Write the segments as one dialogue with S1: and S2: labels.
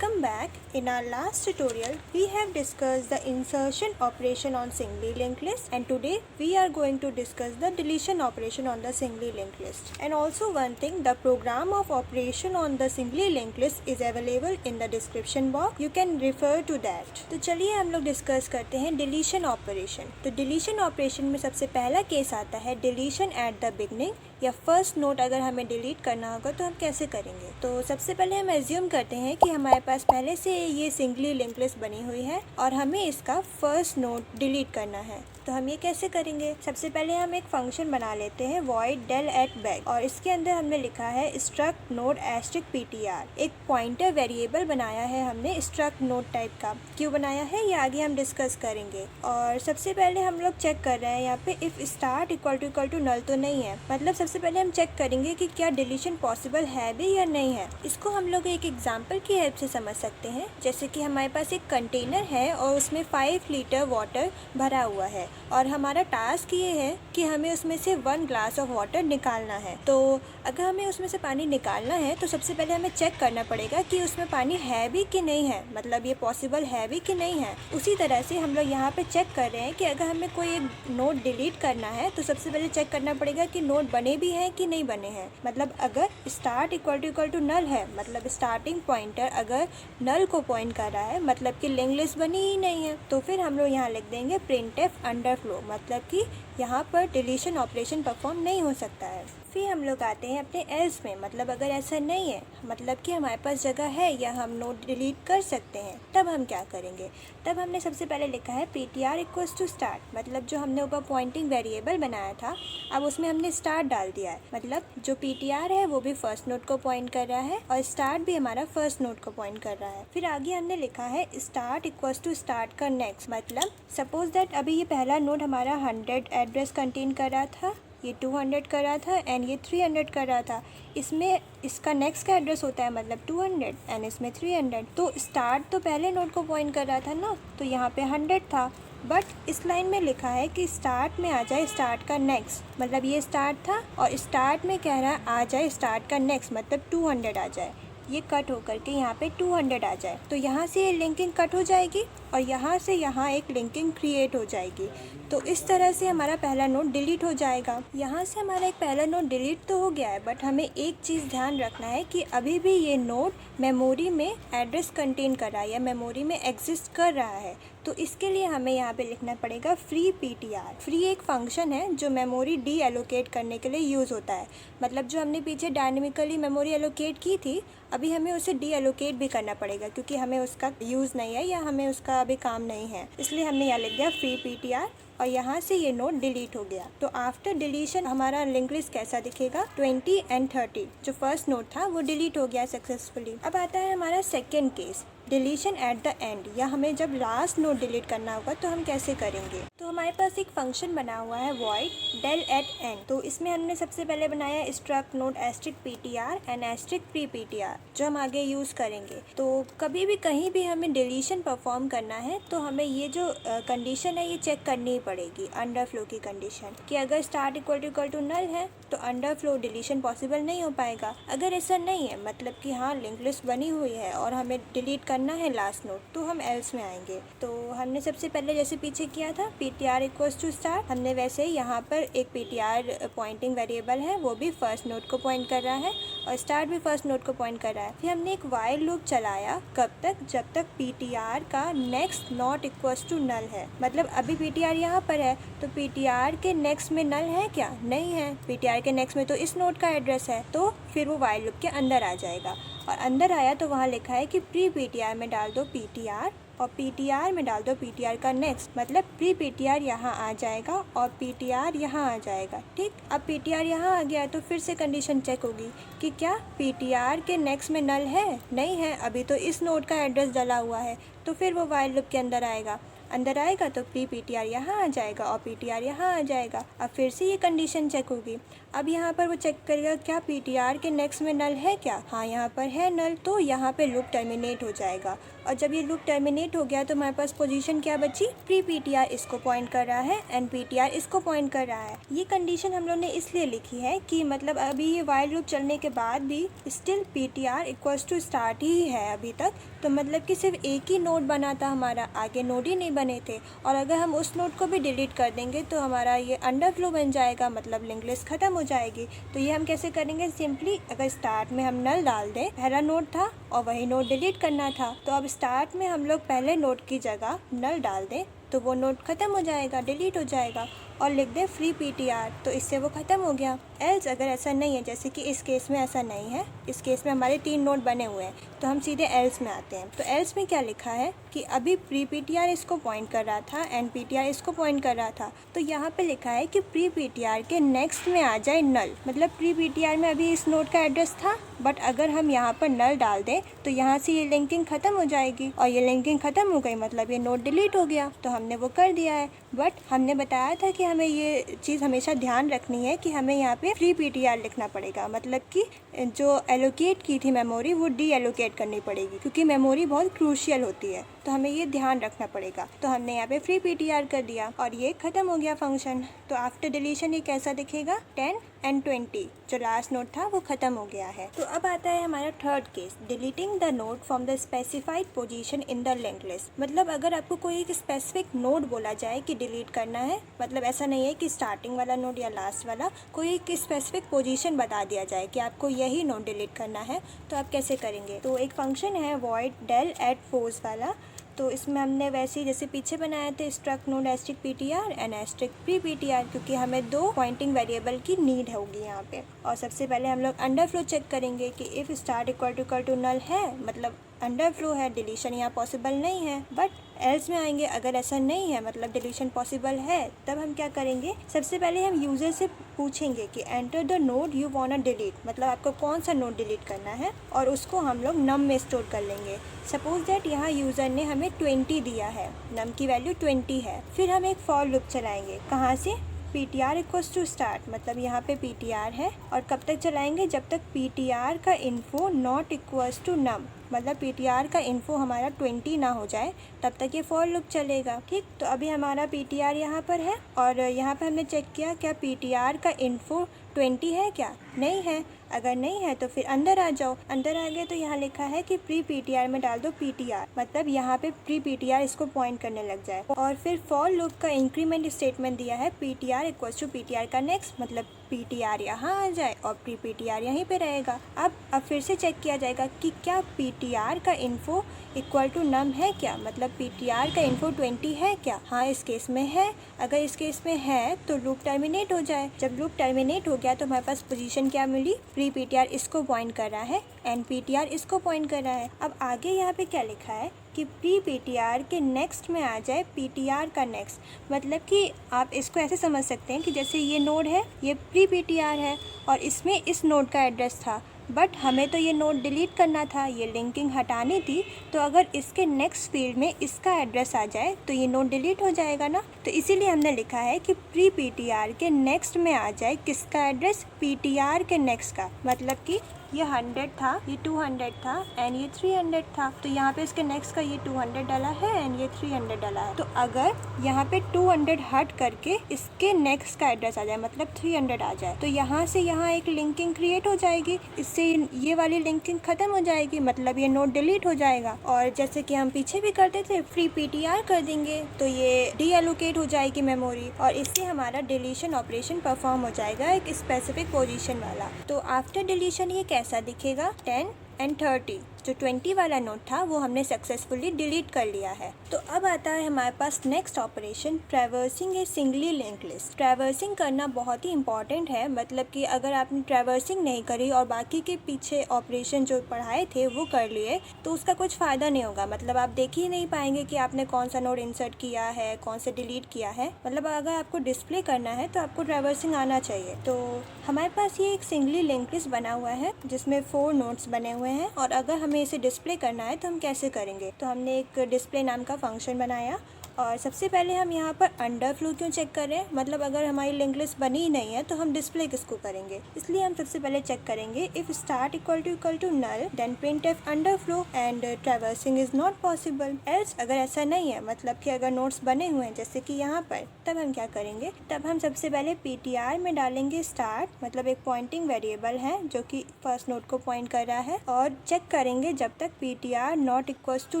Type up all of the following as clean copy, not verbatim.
S1: Welcome back. In our last tutorial, we have discussed the insertion operation on singly linked list, and today we are going to discuss the deletion operation on the singly linked list. And also one thing, the program of operation on the singly linked list is available in the description box. You can refer to that. तो चलिए हम लोग discuss करते हैं deletion operation. तो deletion operation में सबसे पहला केस आता है डिलीशन एट द बिगनिंग या फर्स्ट नोट अगर हमें डिलीट करना होगा तो हम कैसे करेंगे। तो सबसे पहले हम एज्यूम करते हैं कि हमारे पास पहले से ये सिंगली लिंक लिस्ट बनी हुई है और हमें इसका फर्स्ट नोट डिलीट करना है। तो हम ये कैसे करेंगे, सबसे पहले हम एक फंक्शन बना लेते हैं void del at back और इसके अंदर हमने लिखा है struct node asterisk ptr। एक पॉइंटर वेरिएबल बनाया है हमने struct node टाइप का। क्यों बनाया है ये आगे हम डिस्कस करेंगे। और सबसे पहले हम लोग चेक कर रहे हैं यहाँ पे if start equal to null तो नहीं है, मतलब सबसे पहले हम चेक करेंगे कि क्या डिलीशन पॉसिबल है भी या नहीं है। इसको हम लोग एक एग्जाम्पल की हेल्प से समझ सकते हैं। जैसे कि हमारे पास एक कंटेनर है और उसमें 5 लीटर वाटर भरा हुआ है और हमारा टास्क ये है कि हमें उसमें से 1 ग्लास ऑफ वाटर निकालना है। तो अगर हमें उसमें से पानी निकालना है तो सबसे पहले हमें चेक करना पड़ेगा कि उसमें पानी है भी कि नहीं है, मतलब ये पॉसिबल है भी कि नहीं है। उसी तरह से हम लोग यहाँ पे चेक कर रहे हैं कि अगर हमें कोई एक नोट डिलीट करना है तो सबसे पहले चेक करना पड़ेगा कि नोट बने भी हैं कि नहीं बने हैं। मतलब अगर स्टार्ट इक्वल टू नल है, मतलब स्टार्टिंग पॉइंटर अगर नल को पॉइंट कर रहा है, मतलब कि लिंक लिस्ट बनी ही नहीं है, तो फिर हम लोग यहाँ लिख देंगे printf अंडरफ्लो, मतलब कि यहाँ पर डिलीशन ऑपरेशन परफॉर्म नहीं हो सकता है। फिर हम लोग आते हैं अपने एल्स में, मतलब अगर ऐसा नहीं है, मतलब कि हमारे पास जगह है या हम नोट डिलीट कर सकते हैं, तब हम क्या करेंगे। तब हमने सबसे पहले लिखा है ptr इक्वल्स टू स्टार्ट, मतलब जो हमने ऊपर पॉइंटिंग वेरिएबल बनाया था अब उसमें हमने स्टार्ट डाल दिया है। मतलब जो ptr है वो भी फर्स्ट नोट को पॉइंट कर रहा है और स्टार्ट भी हमारा फर्स्ट नोट को पॉइंट कर रहा है। फिर आगे हमने लिखा है स्टार्ट इक्वल्स टू स्टार्ट का नेक्स्ट, मतलब सपोज दैट अभी ये पहला नोट हमारा 100 एड्रेस कंटेन कर रहा था, ये 200 कर रहा था एंड ये 300 कर रहा था। इसमें इसका नेक्स्ट का एड्रेस होता है मतलब 200 एंड इसमें 300। तो स्टार्ट तो पहले नोट को पॉइंट कर रहा था ना, तो यहाँ पे 100 था, बट इस लाइन में लिखा है कि स्टार्ट में आ जाए स्टार्ट का नेक्स्ट, मतलब ये स्टार्ट था और स्टार्ट में कह रहा है आ जाए स्टार्ट का नेक्स्ट, मतलब 200 आ जाए। ये कट होकर के यहाँ पे 200 आ जाए, तो यहाँ से ये लिंकिंग कट हो जाएगी और यहाँ से यहाँ एक लिंकिंग क्रिएट हो जाएगी। तो इस तरह से हमारा पहला नोट डिलीट हो जाएगा। यहाँ से हमारा एक पहला नोट डिलीट तो हो गया है, बट हमें एक चीज़ ध्यान रखना है कि अभी भी ये नोट मेमोरी में एड्रेस कंटेन कर रहा है या मेमोरी में एग्जिस्ट कर रहा है। तो इसके लिए हमें यहाँ पे लिखना पड़ेगा फ्री ptr। फ्री एक फंक्शन है जो मेमोरी डी एलोकेट करने के लिए यूज़ होता है, मतलब जो हमने पीछे डायनेमिकली मेमोरी एलोकेट की थी अभी हमें उसे डी एलोकेट भी करना पड़ेगा, क्योंकि हमें उसका यूज़ नहीं है या हमें उसका अभी काम नहीं है। इसलिए हमने यहाँ लिख दिया फ्री ptr और यहाँ से ये नोट डिलीट हो गया। तो आफ्टर डिलीशन हमारा लिंक लिस्ट कैसा दिखेगा, 20 एंड 30, जो फर्स्ट नोट था वो डिलीट हो गया सक्सेसफुली। अब आता है हमारा second case deletion at the end, या हमें जब लास्ट नोट डिलीट करना होगा तो हम कैसे करेंगे। तो हमारे पास एक फंक्शन बना हुआ है void del at end। तो इसमें हमने सबसे पहले बनाया struct node asterisk ptr and asterisk pre ptr, जो हम आगे यूज़ करेंगे। तो कभी भी कहीं भी हमें डिलीशन परफॉर्म करना है तो हमें ये जो कंडीशन है ये चेक करनी ही पड़ेगी, अंडरफ्लो की कंडीशन, कि अगर स्टार्ट इक्वल टू नल है तो अंडरफ्लो डिलीशन पॉसिबल नहीं हो पाएगा। अगर ऐसा नहीं है, मतलब कि हाँ लिंक लिस्ट बनी हुई है और हमें डिलीट करना है लास्ट नोट, तो हम एल्स में आएंगे। तो हमने सबसे पहले जैसे पीछे किया था ptr इक्वल्स टू स्टार्ट, हमने वैसे ही यहाँ पर एक ptr पॉइंटिंग वेरिएबल है वो भी फर्स्ट नोट को पॉइंट कर रहा है और स्टार्ट भी फर्स्ट नोट को पॉइंट कर रहा है। फिर हमने एक वाइल लूप चलाया, कब तक, जब तक ptr का next not equals to null है। मतलब अभी ptr यहाँ पर है तो ptr के नेक्स्ट में नल है क्या, नहीं है। ptr के नेक्स्ट में तो इस नोट का एड्रेस है, तो फिर वो वाइल लूप के अंदर आ जाएगा और अंदर आया तो वहाँ लिखा है कि प्री ptr में डाल दो ptr और ptr में डाल दो ptr का नेक्स्ट, मतलब प्री ptr यहाँ आ जाएगा और ptr यहाँ आ जाएगा। ठीक, अब ptr यहाँ आ गया तो फिर से कंडीशन चेक होगी कि क्या ptr के नेक्स्ट में नल है, नहीं है, अभी तो इस नोट का एड्रेस डाला हुआ है, तो फिर वो वाइल लूप के अंदर आएगा। अंदर आएगा तो प्री ptr यहाँ आ जाएगा और ptr यहाँ आ जाएगा। अब फिर से ये कंडीशन चेक होगी। अब यहाँ पर वो चेक करेगा क्या ptr के नेक्स्ट में नल है क्या, हाँ यहाँ पर है नल, तो यहाँ पे लूप टर्मिनेट हो जाएगा और जब ये लूप टर्मिनेट हो गया तो हमारे पास पोजीशन क्या बची, प्री पीटीआर इसको पॉइंट कर रहा है एंड पीटीआर इसको पॉइंट कर रहा है। ये कंडीशन हम लोग ने इसलिए लिखी है कि मतलब अभी ये वाइल लूप चलने के बाद भी still PTR equals to start ही है अभी तक, तो मतलब कि सिर्फ एक ही नोड बना था हमारा, आगे नोड ही नहीं बने थे। और अगर हम उस नोड को भी डिलीट कर देंगे तो हमारा ये अंडरफ्लो बन जाएगा, मतलब लिंक लिस्ट खत्म हो जाएगी। तो ये हम कैसे करेंगे, सिंपली अगर स्टार्ट में हम नल डाल दें, पहला नोड था और वही नोड डिलीट करना था, तो अब स्टार्ट में हम लोग पहले नोड की जगह नल डाल दें तो वो नोड खत्म हो जाएगा, डिलीट हो जाएगा, और लिख दें फ्री पीटीआर, तो इससे वो ख़त्म हो गया। एल्स अगर ऐसा नहीं है, जैसे कि इस केस में ऐसा नहीं है, इस केस में हमारे 3 नोड बने हुए हैं, तो हम सीधे एल्स में आते हैं। तो एल्स में क्या लिखा है कि अभी प्री पीटीआर इसको पॉइंट कर रहा था एंड पीटीआर इसको पॉइंट कर रहा था, तो यहाँ पे लिखा है कि प्री पीटीआर के नेक्स्ट में आ जाए नल, मतलब प्री पीटीआर में अभी इस नोड का एड्रेस था, बट अगर हम यहाँ पर नल डाल दें तो यहाँ से ये लिंकिंग ख़त्म हो जाएगी, और ये लिंकिंग ख़त्म हो गई मतलब ये नोड डिलीट हो गया। तो हमने वो कर दिया है, बट हमने बताया था कि हमें ये चीज़ हमेशा ध्यान रखनी है कि हमें यहाँ पे फ्री पीटीआर लिखना पड़ेगा, मतलब कि जो एलोकेट की थी मेमोरी वो डी एलोकेट करनी पड़ेगी, क्योंकि मेमोरी बहुत क्रूशियल होती है, तो हमें ये ध्यान रखना पड़ेगा। तो हमने यहाँ पे फ्री पीटीआर कर दिया और ये ख़त्म हो गया फंक्शन। तो आफ्टर डिलीशन ये कैसा दिखेगा, 10 एंड 20, जो लास्ट नोड था वो ख़त्म हो गया है। तो अब आता है हमारा third case, deleting the node from the specified position in the link list. मतलब अगर आपको कोई एक स्पेसिफिक नोड बोला जाए कि डिलीट करना है, मतलब ऐसा नहीं है कि स्टार्टिंग वाला नोड या लास्ट वाला, कोई एक स्पेसिफिक पोजीशन बता दिया जाए कि आपको यही नोड डिलीट करना है, तो आप कैसे करेंगे। तो एक फंक्शन है void del at pos वाला, तो इसमें हमने वैसे ही जैसे पीछे बनाए थे struct node asterisk PTR and asterisk pre PTR, क्योंकि हमें 2 पॉइंटिंग वेरिएबल की नीड होगी यहाँ पे। और सबसे पहले हम लोग अंडरफ्लो चेक करेंगे कि if start equal to null है, मतलब अंडरफ्लो है, डिलीशन यहाँ पॉसिबल नहीं है। बट एल्स में आएंगे, अगर ऐसा नहीं है मतलब डिलीशन पॉसिबल है, तब हम क्या करेंगे, सबसे पहले हम यूज़र से पूछेंगे कि enter the node you want to delete, मतलब आपको कौन सा नोड डिलीट करना है, और उसको हम लोग नम में स्टोर कर लेंगे। सपोज दैट यहाँ यूज़र ने हमें 20 दिया है, नम की वैल्यू 20 है। फिर हम एक फॉर लूप चलाएंगे, कहाँ से, पीटीआर इक्वल्स टू स्टार्ट, मतलब यहाँ पे पीटीआर है, और कब तक चलाएंगे, जब तक पीटीआर का इन्फो नॉट इक्वल्स टू नम, मतलब पीटीआर का इन्फो हमारा 20 ना हो जाए, तब तक ये फॉर लूप चलेगा। ठीक, तो अभी हमारा पीटीआर यहाँ पर है, और यहाँ पे हमने चेक किया क्या पीटीआर का इन्फो 20 है क्या, नहीं है। अगर नहीं है तो फिर अंदर आ जाओ, अंदर आ गए तो यहाँ लिखा है कि प्री पीटीआर में डाल दो पीटीआर, मतलब यहाँ पे प्री पीटीआर इसको पॉइंट करने लग जाए। और फिर फॉर लूप का इंक्रीमेंट स्टेटमेंट दिया है पीटीआर इक्वल्स टू पीटीआर का नेक्स्ट, मतलब पीटीआर यहाँ आ जाए और प्री पीटीआर यहीं पे रहेगा। अब फिर से चेक किया जाएगा कि क्या पीटीआर का इन्फो इक्वल टू नम है क्या, मतलब पीटीआर का इन्फो 20 है क्या। हाँ, इस केस में है। अगर इस केस में है तो लूप टर्मिनेट हो जाए। जब लूप टर्मिनेट हो गया तो हमारे पास पोजीशन क्या मिली, प्री पीटीआर इसको पॉइंट कर रहा है एंड पीटीआर इसको पॉइंट कर रहा है। अब आगे यहाँ पे क्या लिखा है कि प्री पीटीआर के नेक्स्ट में आ जाए पीटीआर का नेक्स्ट, मतलब कि आप इसको ऐसे समझ सकते हैं कि जैसे ये नोड है, ये प्री पीटीआर है और इसमें इस नोड का एड्रेस था, बट हमें तो ये नोड डिलीट करना था, ये लिंकिंग हटानी थी, तो अगर इसके नेक्स्ट फील्ड में इसका एड्रेस आ जाए तो ये नोड डिलीट हो जाएगा ना। तो इसीलिए हमने लिखा है कि प्री पीटीआर के नेक्स्ट में आ जाए किसका एड्रेस, पीटीआर के नेक्स्ट का, मतलब कि ये 100 था, ये 200 था एंड ये 300 था, तो यहाँ पे इसके नेक्स्ट का ये 200 डाला है एंड ये 300 डाला है। तो अगर यहाँ पे 200 हट करके इसके नेक्स्ट का एड्रेस आ जाए, मतलब 300 आ जाए, तो यहाँ से यहाँ एक लिंकिंग क्रिएट हो जाएगी, इससे ये वाली लिंकिंग खत्म हो जाएगी, मतलब ये नोड डिलीट हो जाएगा। और जैसे कि हम पीछे भी करते थे, फ्री पीटीआर कर देंगे तो ये डी एलोकेट हो जाएगी मेमोरी, और इससे हमारा डिलीशन ऑपरेशन परफॉर्म हो जाएगा एक स्पेसिफिक पोजीशन वाला। तो आफ्टर डिलीशन ये कैसा दिखेगा, 10 एंड 30, जो 20 वाला नोड था वो हमने सक्सेसफुली डिलीट कर लिया है। तो अब आता है हमारे पास नेक्स्ट ऑपरेशन, ट्रैवर्सिंग ए सिंगली लिंक लिस्ट। ट्रैवर्सिंग करना बहुत ही इंपॉर्टेंट है, मतलब कि अगर आपने ट्रैवर्सिंग नहीं करी और बाकी के पीछे ऑपरेशन जो पढ़ाए थे वो कर लिए तो उसका कुछ फ़ायदा नहीं होगा, मतलब आप देख ही नहीं पाएंगे कि आपने कौन सा नोड इंसर्ट किया है, कौन से डिलीट किया है। मतलब अगर आपको डिस्प्ले करना है तो आपको ट्रैवर्सिंग आना चाहिए। तो हमारे पास ये एक सिंगली लिंक लिस्ट बना हुआ है जिसमें 4 नोड्स बने हुए हैं, और अगर हमें इसे डिस्प्ले करना है तो हम कैसे करेंगे। तो हमने एक डिस्प्ले नाम का फंक्शन बनाया और सबसे पहले हम यहाँ पर अंडरफ्लो क्यों चेक कर रहे हैं, मतलब अगर हमारी लिंक लिस्ट बनी ही नहीं है तो हम डिस्प्ले किसको करेंगे, इसलिए हम सबसे पहले चेक करेंगे if start equal to null then printf underflow and traversing is not possible. Else अगर ऐसा नहीं है, मतलब कि अगर नोट्स बने हुए हैं जैसे कि यहाँ पर, तब हम क्या करेंगे, तब हम सबसे पहले ptr में डालेंगे स्टार्ट, मतलब एक पॉइंटिंग वेरिएबल है जो कि फर्स्ट नोट को पॉइंट कर रहा है, और चेक करेंगे जब तक ptr not equal to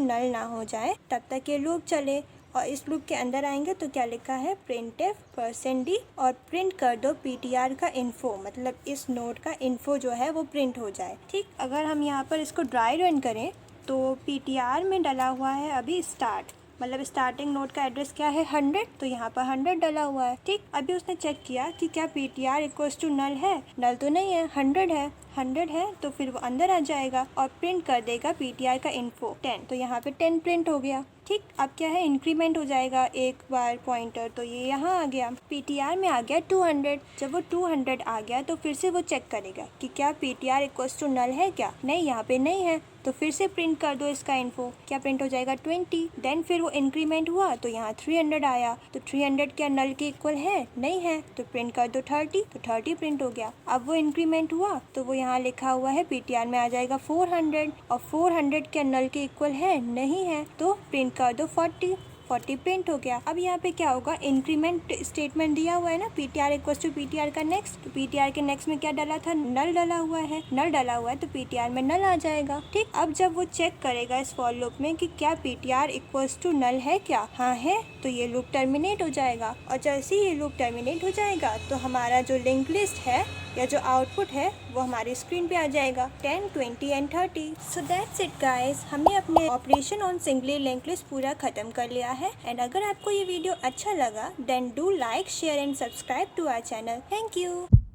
S1: null ना हो जाए तब तक ये लूप चले। और इस लूप के अंदर आएंगे तो क्या लिखा है printf %d और प्रिंट कर दो ptr का इन्फो, मतलब इस नोट का इन्फो जो है वो प्रिंट हो जाए। ठीक, अगर हम यहाँ पर इसको ड्राई रन करें तो ptr में डला हुआ है अभी स्टार्ट, मतलब स्टार्टिंग नोट का एड्रेस क्या है 100, तो यहाँ पर 100 डला हुआ है। ठीक, अभी उसने चेक किया कि क्या ptr इक्वल्स टू नल है, नल तो नहीं है, 100 है तो फिर वो अंदर आ जाएगा और प्रिंट कर देगा ptr का इन्फो 10, तो यहाँ पे 10 प्रिंट हो गया। ठीक, अब क्या है, इंक्रीमेंट हो जाएगा एक बार पॉइंटर, तो ये यहाँ आ गया, ptr में आ गया 200। जब वो 200 आ गया तो फिर से वो चेक करेगा कि क्या ptr इक्वल्स टू नल है क्या, नहीं यहाँ पे नहीं है, तो फिर से प्रिंट कर दो इसका इन्फो, क्या प्रिंट हो जाएगा 20। देन फिर वो इंक्रीमेंट हुआ तो यहाँ 300 आया, तो 300 क्या नल के इक्वल है, नहीं है, तो प्रिंट कर दो 30, तो 30 प्रिंट हो गया। अब वो इंक्रीमेंट हुआ तो वो यहाँ लिखा हुआ है ptr में आ जाएगा 400, और 400 क्या नल के इक्वल है, नहीं है, तो प्रिंट कर दो 40 प्रिंट हो गया। अब यहाँ पे क्या होगा, इंक्रीमेंट स्टेटमेंट दिया हुआ है ना, ptr इक्वल्स टू ptr का नेक्स्ट, तो ptr के नेक्स्ट में क्या डाला था, नल डाला हुआ है, तो ptr में नल आ जाएगा। ठीक, अब जब वो चेक करेगा इस फॉर लूप में कि क्या ptr इक्वल्स टू नल है क्या, हाँ है, तो ये लूप टर्मिनेट हो जाएगा, और जैसे ही ये लूप टर्मिनेट हो जाएगा तो हमारा जो लिंक लिस्ट है या जो आउटपुट है वो हमारी स्क्रीन पे आ जाएगा 10, 20 and 30। So that's it guys, हमने अपने operation on singly link list पूरा खत्म कर लिया है। एंड अगर आपको ये वीडियो अच्छा लगा then do like, share and subscribe to our channel. Thank you.